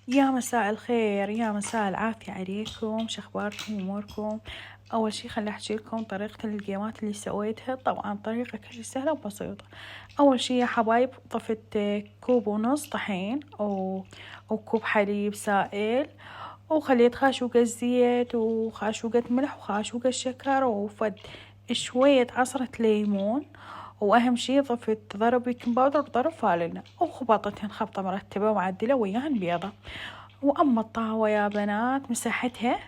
يا مساء الخير، يا مساء العافية عليكم. شخباركم أموركم؟ أول شي خلي أحكي لكم طريقة الجيمات اللي سويتها. طبعا طريقة كل سهلة وبسيطة. أول شي يا حبايب طفت كوب ونص طحين أو كوب حليب سائل، وخليت خاشوقة زيت وخاشوقة ملح وخاشوقة شكر وفد شوية عصرة ليمون، وأهم شي ضفت ضرب بيكنج باودر وضرب فانيلا وخبطتهن خبطة مرتبة ومعدلة وياهن بيضة. وأما الطاوة يا بنات مساحتها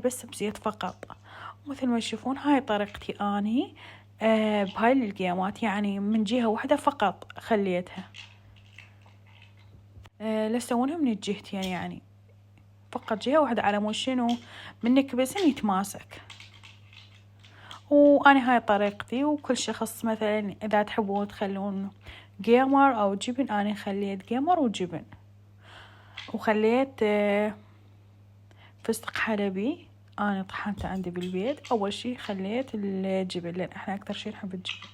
بس بزيت فقط. مثل ما تشوفون هاي طريقتي أني بهاي الجيمات، يعني من جهة واحدة فقط خليتها، لا تسوونها من الجهتين، يعني فقط جهة واحدة على مود شنو منك بس يتماسك. وأنا هاي طريقتي، وكل شخص مثلا إذا تحبون تخلون جيمر أو جبن، أنا خليت جيمر وجبن. وخليت فستق حلبي أنا طحنته عندي بالبيت. أول شي خليت الجبن لأن إحنا أكثر شي نحب الجبن،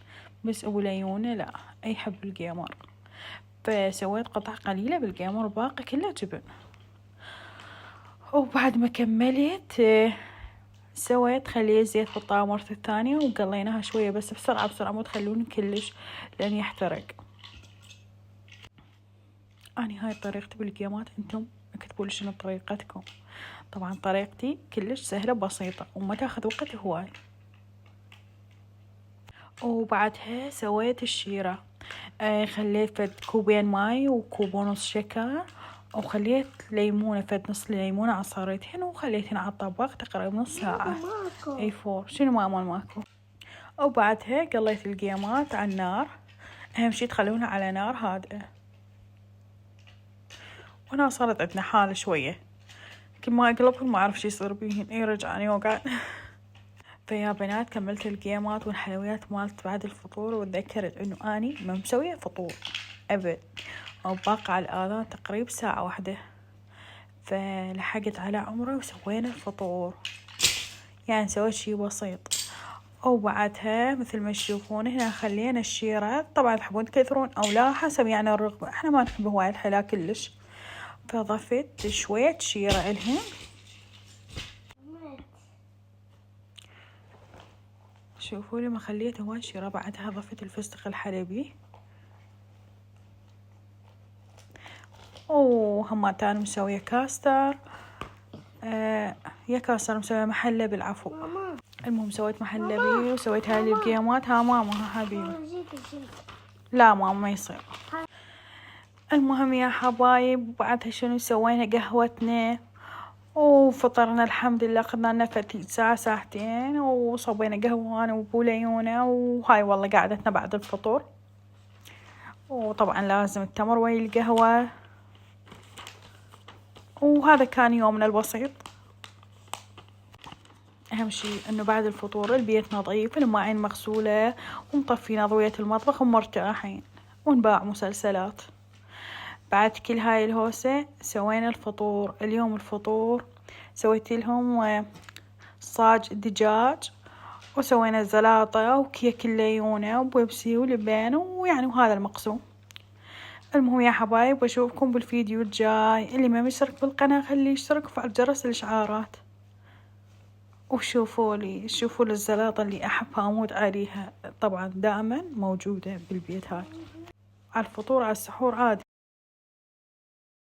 بس أبو ليونة لا يحب الجيمر، فسويت قطع قليلة بالجيمر باقي كله جبن. وبعد ما كملت سويت خليت زيت في الطاوة مرة الثانية وقليناها شوية بس بسرعة مو تخلون كلش لأن يحترق. أني هاي طريقتي بالجيمات، انتم اكتبوا شنو طريقتكم. طبعا طريقتي كلش سهلة بسيطة وما تاخذ وقت هواي. وبعدها سويت الشيرة، خليت فد كوبين ماي وكوب ونص شكر، وخليت ليمونة فد نص ليمونة عصاريتهن وخليتهن على الطبق تقريبا نص ساعة. اي فور شنو ماكو. وبعدها قليت القيمات على النار، اهم شي تخلونها على نار هادئة. وانا صارت عندنا حالة شوية كل ما اقلبهم ما اعرف شي يصير بيهن، يرجعني وقع. فيا بنات كملت القيمات والحلويات مالت بعد الفطور، وتذكرت انه اني ما مسوية فطور ابد، او باقي على الاذان تقريبا ساعة واحدة، فلحقت على عمره وسوينا الفطور، يعني سويت شي بسيط. وبعدها مثل ما تشوفون هنا خلينا الشيرة، طبعا تحبون تكثرون او لا حسب يعني الرغبة، احنا ما نحب هواي الحلا كلش، فضفت شوية شيرة الهن. شوفوا لما خليت هواي شيرة. بعدها ضفت الفستق الحلبي، وهم تاني مسوية كاستر، يا كاستر مسوية محلة بالعفو. المهم سويت محلبي وسويت هاي القيامات. ها ماما ها حبيبي، لا ماما ما يصير. المهم يا حبايب بعدها شنو سوينا؟ قهوتنا وفطرنا الحمد لله. قضينا لنا ساعة ساعتين وصبينا قهوة انا وابو ليونة، وهاي والله قعدتنا بعد الفطور. وطبعا لازم التمر ويا القهوة. وهذا كان يومنا البسيط. أهم شي أنه بعد الفطور البيت نظيف، المواعين مغسولة، ومطفين أضوية المطبخ ومرتاحين، ونباع مسلسلات. بعد كل هاي الهوسة سوينا الفطور. اليوم الفطور سويت لهم صاج دجاج، وسوينا زلاطة وكيك الليونة وبيبسي ولبن، ويعني وهذا المقسوم. المهم يا حبايب بشوفكم بالفيديو الجاي. اللي ما مشترك بالقناة خليه يشترك وفعل جرس الإشعارات. شوفوا لي الزلاطة اللي أحبها أموت عليها، طبعا دائما موجودة بالبيت هاي على الفطور على السحور عادي.